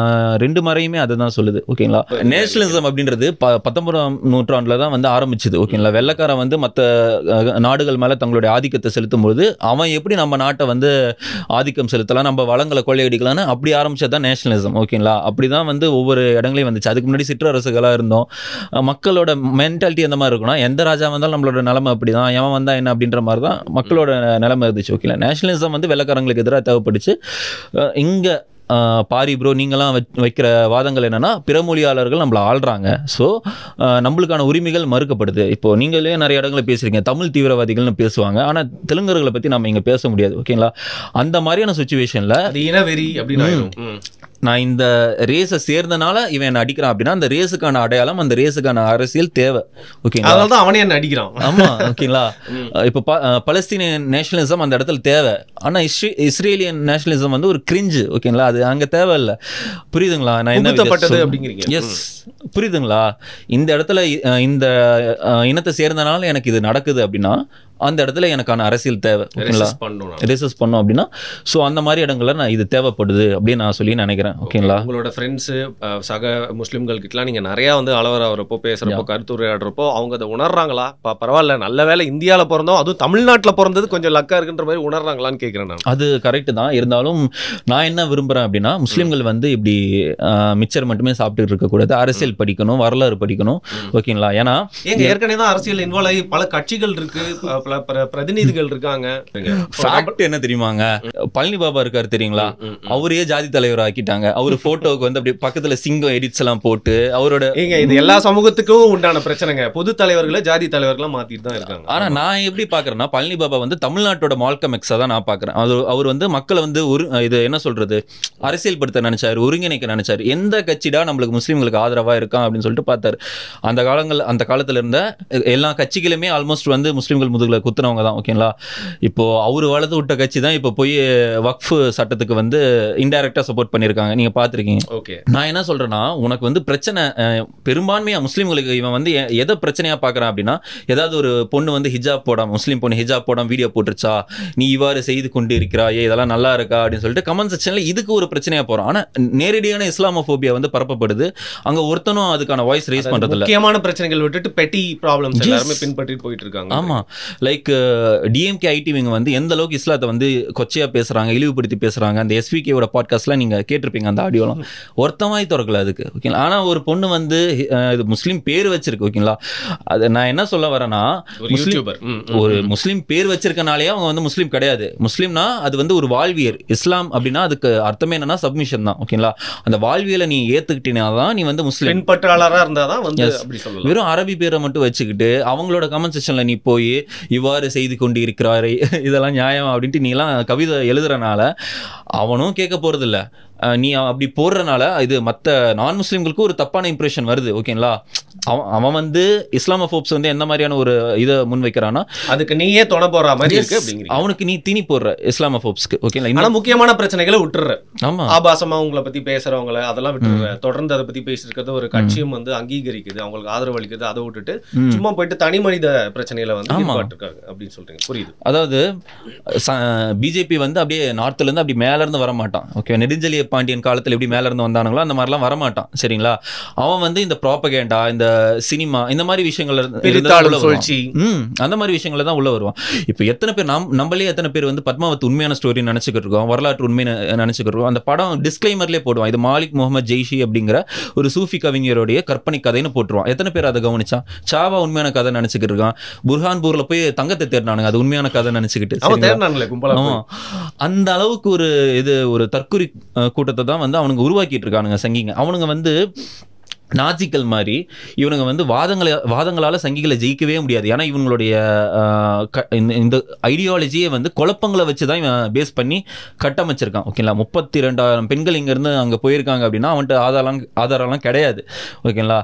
ரெண்டு மறையுமே அதை தான் சொல்லுது. ஓகேங்களா? நேஷனலிசம் அப்படின்றது 19ஆம் நூற்றாண்டில் தான் வந்து ஆரம்பிச்சுது. ஓகேங்களா? வெள்ளைக்காரன் வந்து மற்ற நாடுகள் மேலே தங்களுடைய ஆதிக்கத்தை செலுத்தும் போது அவன் எப்படி எப்படி நம்ம நாட்டை வந்து ஆதிக்கம் செலுத்தலாம், நம்ம வளங்களை கொள்ளையடிக்கலாம்னு அப்படி ஆரம்பிச்சது தான் நேஷனலிசம். ஓகேங்களா, அப்படி தான் வந்து ஒவ்வொரு இடங்களையும் வந்துச்சு. அதுக்கு முன்னாடி சிற்றரசுகளாக இருந்தோம். மக்களோட மென்டாலிட்டி எந்த மாதிரி இருக்குன்னா, எந்த ராஜா வந்தாலும் நம்மளோட நிலைமை அப்படி தான், எவன் வந்தா என்ன அப்படின்ற மாதிரி தான் மக்களோட நிலைமை இருந்துச்சு. ஓகேங்களா, நேஷனலிசம் வந்து வெள்ளைக்காரங்களுக்கு எதிராக தேவைப்பட்டுச்சு. இங்கே பாரி ப்ரோ நீங்களாம் வைக்கிற வாதங்கள் என்னன்னா, பிற மொழியாளர்கள் நம்மளை ஆள்றாங்க, ஸோ நம்மளுக்கான உரிமைகள் மறுக்கப்படுது. இப்போ நீங்களே நிறைய இடங்களை பேசுறீங்க, தமிழ் தீவிரவாதிகள்னு பேசுவாங்க, ஆனால் தெலுங்கர்களை பற்றி நம்ம இங்கே பேச முடியாது. ஓகேங்களா, அந்த மாதிரியான சுச்சுவேஷனில் இனவெறி அப்படின்னு நான் இந்த ரேஸை சேர்ந்தனால இவன் என்ன அடிக்கிறான் அப்படின்னா, அந்த ரேஸுக்கான அடையாளம், அந்த ரேஸுக்கான அரசியல் தேவை. ஓகேங்களா, அதனால தான் அவனே என்ன அடிக்கிறான். ஆமா, ஓகேங்களா. இப்போ பலஸ்தீனியன் நேஷனலிசம் அந்த இடத்துல தேவை, ஆனா இஸ்ரேலியன் நேஷனலிசம் வந்து ஒரு கிரிஞ்சு. ஓகேங்களா, அது அங்க தேவை இல்லை. புரியுதுங்களா நான் என்ன அப்படிங்கிறீங்க? எஸ், புரியுதுங்களா. இந்த இடத்துல இந்த இனத்தை சேர்ந்தனால எனக்கு இது நடக்குது அப்படின்னா, அந்த இடத்துல எனக்கான அரசியல் தேவை. ஓகேங்களா, ரெசிஸ்ட் பண்ணோம் அப்படின்னா, ஸோ அந்த மாதிரி இடங்கள்ல நான் இது தேவைப்படுது அப்படின்னு நான் சொல்லி நினைக்கிறேன். ஓகேங்களா, உங்களோட ஃப்ரெண்ட்ஸு சக முஸ்லீம்கள் கிட்டலாம் நீங்கள் நிறையா வந்து அளவராகிறப்போ பேசுகிறப்போ கருத்துரையாடுறப்போ அவங்க அதை உணர்றாங்களா? பரவாயில்ல, நல்ல வேலை இந்தியாவில் பிறந்தோம், அதுவும் தமிழ்நாட்டில் பிறந்தது கொஞ்சம் லக்கா இருக்குன்ற மாதிரி உணர்றாங்களான்னு கேட்குறேன் நான். அது கரெக்டு தான். இருந்தாலும் நான் என்ன விரும்புகிறேன் அப்படின்னா, முஸ்லீம்கள் வந்து இப்படி மிச்சர் மட்டுமே சாப்பிட்டு இருக்கக்கூடாது, அரசியல் படிக்கணும், வரலாறு படிக்கணும். ஓகேங்களா, ஏன்னா ஏற்கனவே தான் அரசியல் இன்வால்வ் ஆகி பல கட்சிகள் இருக்கு, பிரதிநிதிகள் இருக்காங்க. ஃபேக்ட் என்ன தெரியுமாங்க, பழனி பாபா இருக்காரு தெரியுங்களா, அவரே ஜாதி தலைவர் ஆக்கிட்டாங்க. அவரு போட்டோவுக்கு வந்து அப்படி பக்கத்துல சிங்கம் எடிட்ஸ் எல்லாம் போட்டு அவரோட இது எல்லா சமூகத்துக்கும் உண்டான பிரச்சனைங்க. பொது தலைவர்களை ஜாதி தலைவர்களா மாத்திட்டு தான் இருக்காங்க. ஆனா நான் எப்படி பாக்குறேன்னா, பழனி பாபா வந்து தமிழ்நாட்டோட மால்கம் எக்ஸா தான் நான் பாக்குறேன். அவர் வந்து மக்களை வந்து இது என்ன சொல்றது, அரசியல் படுத்த நினைச்சாரு, ஒருங்கிணைக்க நினைச்சாரு. எந்த கட்சிடா நம்மளுக்கு முஸ்லீம்களுக்கு ஆதரவா இருக்கான் அப்படின்னு சொல்லிட்டு பார்த்தாரு. அந்த காலத்துல இருந்த எல்லா கட்சிகளுமே ஆல்மோஸ்ட் வந்து முஸ்லீம்கள் முதுகுல குத்துனவங்க தான். ஓகேங்களா, இப்போ அவரு வளர்த்து விட்ட கட்சி தான் இப்போ போய் வக்ஃப் சட்டத்துக்கு வந்து இன்டைரக்டா சப்போர்ட் பண்ணியிருக்காங்க, நீங்க பார்த்துருக்கீங்க. ஓகே, நான் என்ன சொல்றேன்னா, உனக்கு வந்து பிரச்சனை பெரும்பான்மையா முஸ்லீம்களுக்கு இவன் வந்து எதை பிரச்சனையா பார்க்கறான் அப்படின்னா, ஏதாவது ஒரு பொண்ணு வந்து ஹிஜாப் போடாம, முஸ்லீம் பொண்ணு ஹிஜாப் போடாம வீடியோ போட்டுருச்சா, நீ இவ்வாறு செய்து கொண்டு இருக்கிறாயே, இதெல்லாம் நல்லா இருக்கா அப்படின்னு சொல்லிட்டு கமெண்ட் செக்ஷன்ல இதுக்கு ஒரு பிரச்சனையா போறான். ஆனா நேரடியான இஸ்லாமோபியா வந்து பரப்பப்படுது, அங்க ஒருத்தனும் அதுக்கான வாய்ஸ் ரேஸ் பண்றது இல்ல. முக்கியமான பிரச்சனைகள் விட்டுட்டு பெட்டி ப்ராப்ளம்ஸ் எல்லாரும் பின்பற்றி போயிட்டு இருக்காங்க. ஆமா, லைக் டிஎம்கே ஐடி விங்க வந்து எந்த அளவுக்கு இஸ்லாத்தை வந்து கொச்சையா பேசுறாங்க, இழிவுபடுத்தி பேசுறாங்க. அந்த எஸ்விகேவோட பாட்காஸ்ட்லாம் நீங்க கேட்டிருப்பீங்க, அந்த ஆடியோலாம் ஒருத்தமாய் திறக்கல அதுக்கு. ஓகேங்களா, ஆனா ஒரு பொண்ணு வந்து இது முஸ்லீம் பேர் வச்சிருக்கு. ஓகேங்களா, அது நான் என்ன சொல்ல வரேன்னா, ஒரு முஸ்லீம் பேர் வச்சிருக்கனாலே அவங்க வந்து முஸ்லீம் கிடையாது. முஸ்லீம்னா அது வந்து ஒரு வாழ்வியல். இஸ்லாம் அப்படின்னா அதுக்கு அர்த்தமே என்னன்னா சப்மிஷன் தான். ஓகேங்களா, அந்த வாழ்வியலை நீ ஏத்துக்கிட்டீனாதான் நீ வந்து முஸ்லீம் பின்பற்றாளரா இருந்தாதான் வந்து அப்படி சொல்லலாம். வெறும் அரபி பேரை மட்டும் வச்சுக்கிட்டு அவங்களோட கமெண்ட் செக்ஷன்ல நீ போய் இவ்வாறு செய்து கொண்டு இருக்கிறாரே, இதெல்லாம் நியாயம் அப்படின்ட்டு நீ எல்லாம் கவிதை எழுதுறனால அவனும் கேட்க போறது இல்ல. நீ அப்படி போடுறனால இது மற்ற நான் முஸ்லீம்களுக்கு ஒரு தப்பான இம்ப்ரெஷன் வருது. ஓகேங்களா, அவன் வந்து இஸ்லாமோபோப்ஸ் வந்து எந்த மாதிரியான ஒரு இதை முன் வைக்கிறான்னா, அதுக்கு நீயே தொண போற மாதிரி இருக்கு அப்படிங்கிறீங்க. அவனுக்கு நீ திணி போடுற இஸ்லாமோபோப்ஸ்க்கு. ஓகேங்களா, ஆனா முக்கியமான பிரச்சனைகளை விட்டுற. ஆமா, ஆபாசமா உங்களை பத்தி பேசுறவங்களை அதெல்லாம் விட்டுற. தொடர்ந்து அதை பத்தி பேசிருக்கிறது ஒரு கட்சியும் வந்து அங்கீகரிக்குது, அவங்களுக்கு ஆதரவு அளிக்குது. அதை விட்டுட்டு சும்மா போயிட்டு தனி மனித பிரச்சனைகளை வந்து ஈடுபட்டிருக்காங்க அப்படின்னு சொல்றீங்க. புரியுது. அதாவது பிஜேபி வந்து அப்படியே நார்த்ல இருந்து அப்படி மேல இருந்து வர மாட்டான். ஓகே, நெடுஞ்செழிய பாண்டியன் காலத்தில் எப்படி மேல இருந்து வந்தானுங்களோ அந்த மாதிரிலாம் வரமாட்டான். சரிங்களா, அவன் வந்து இந்த ப்ராபகேண்டா, இந்த சினிமா, இந்த மாதிரி விஷயங்கள் அந்த மாதிரி விஷயங்கள தான் உள்ள வருவான். இப்போ எத்தனை பேர் நம்மளே எத்தனை பேர் வந்து பத்மாவத் உண்மையான ஸ்டோரி நினைச்சுக்கிட்டு இருக்கோம், வரலாற்று உண்மை நினைச்சுக்கிட்டு இருக்கோம். அந்த படம் டிஸ்க்ளைமர்லேயே போடுவான், இது மாலிக் முகமது ஜெய்ஷி அப்படிங்கிற ஒரு சூஃபி கவிஞருடைய கற்பனை கதைன்னு போட்டுருவான். எத்தனை பேர் அதை கவனிச்சான்? சாவா உண்மையான கதை நினைச்சுக்கிட்டு இருக்கான். புர்ஹான்பூர்ல போய் தங்கத்தை தேடினானுங்க, அது உண்மையான கதை நினைச்சுக்கிட்டு. அந்த அளவுக்கு ஒரு இது ஒரு தற்கொலை கூட்டத்தை தான் வந்து அவனுங்க உருவாக்கிட்டு இருக்கானுங்க சங்கிங்க. அவனுங்க வந்து நாஜிக்கள் மாதிரி இவனுங்க வந்து வாதங்களால் சங்கிகளை ஜெயிக்கவே முடியாது. ஏன்னா இவங்களுடைய இந்த ஐடியாலஜியை வந்து குழப்பங்களை வச்சு தான் இவன் பேஸ் பண்ணி கட்டமைச்சிருக்கான். ஓகேங்களா, 32,000 பெண்கள் இங்கேருந்து அங்கே போயிருக்காங்க அப்படின்னா அவன்கிட்ட ஆதாரம்லாம் கிடையாது. ஓகேங்களா,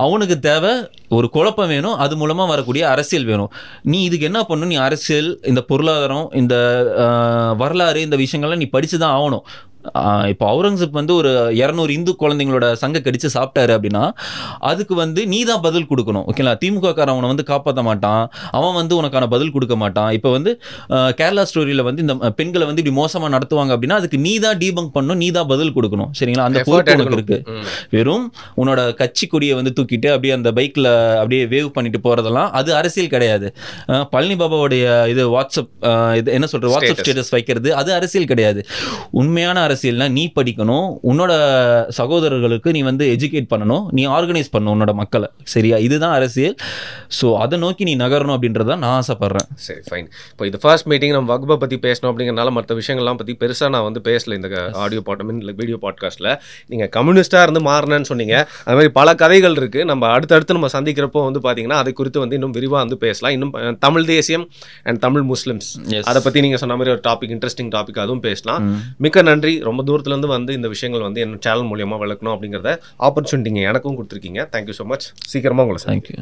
அவனுக்கு தேவை ஒரு குழப்பம் வேணும், அது மூலமாக வரக்கூடிய அரசியல் வேணும். நீ இதுக்கு என்ன பண்ணணும்? நீ அரசியல், இந்த பொருளாதாரம், இந்த வரலாறு, இந்த விஷயங்கள்லாம் நீ படித்து தான் ஆகணும். இப்போ அவுரங்கசீப் வந்து ஒரு 200 இந்து குழந்தைங்களோட சங்க கடிச்சு சாப்பிட்டாரு அப்படின்னா அதுக்கு வந்து நீ தான் பதில் கொடுக்கணும். ஓகேங்களா? திமுக காரன் அவனை வந்து காப்பாற்ற மாட்டான், அவன் வந்து உனக்கான பதில் கொடுக்க மாட்டான். இப்போ வந்து கேரளா ஸ்டோரியில் வந்து இந்த பெண்களை வந்து இப்படி மோசமாக நடத்துவாங்க அப்படின்னா அதுக்கு நீ தான் டீபங்க் பண்ணணும், நீ தான் பதில் கொடுக்கணும். சரிங்களா? அந்த பொறுப்பு உனக்கு இருக்கு. வெறும் உன்னோட கட்சி கொடியை வந்து தூக்கிட்டு அப்படியே அந்த பைக்கில் அப்படியே வேவ் பண்ணிட்டு போறதெல்லாம் அது அரசியல் கிடையாது. பழனி பாபாவுடைய இது வாட்ஸ்அப் இது என்ன சொல்ற வாட்ஸ்அப் ஸ்டேட்டஸ் வைக்கிறது அது அரசியல் கிடையாது. உண்மையான அரசியல்னா நீ படிக்கணும், உன்னோட சகோதரர்களுக்கு நீ வந்து எஜுகேட் பண்ணணும், நீ ஆர்கனைஸ் பண்ணணும் உன்னோட மக்களை. சரியா? இதுதான் அரசியல். ஸோ அதை நோக்கி நீ நகரணும் அப்படின்றத நான் ஆசைப்படுறேன். சரி, ஃபைன். இப்போ இது ஃபர்ஸ்ட் மீட்டிங் நம்ம வக்பை பற்றி பேசணும் அப்படிங்கிறனால மற்ற விஷயங்கள்லாம் பற்றி பெருசாக நான் வந்து பேசல இந்த ஆடியோ வீடியோ பாட்காஸ்ட்டில். நீங்கள் கம்யூனிஸ்டாக இருந்து மாறினேன்னு சொன்னீங்க. அது மாதிரி பல கதைகள் இருக்குது. நம்ம அடுத்தடுத்து நம்ம சந்திக்கிறப்போ வந்து பார்த்தீங்கன்னா அதை குறித்து வந்து இன்னும் விரிவாக வந்து பேசலாம். இன்னும் தமிழ் தேசியம் அண்ட் தமிழ் முஸ்லிம்ஸ் அதை பற்றி நீங்கள் சொன்ன மாதிரி ஒரு டாபிக், இன்ட்ரெஸ்டிங் டாபிக், அதுவும் பேசலாம். மிக்க நன்றி. ரொம்ப தூரத்துலேருந்து வந்து இந்த விஷயங்கள் வந்து என்ன சேனல் மூலியமாக விளக்கணும் அப்படிங்கிறத ஆப்பர்ச்சுனிட்டிங்க எனக்கும் கொடுத்துருக்கீங்க. Thank you so much. சீக்கிரமாக உங்களை தேங்க்யூ.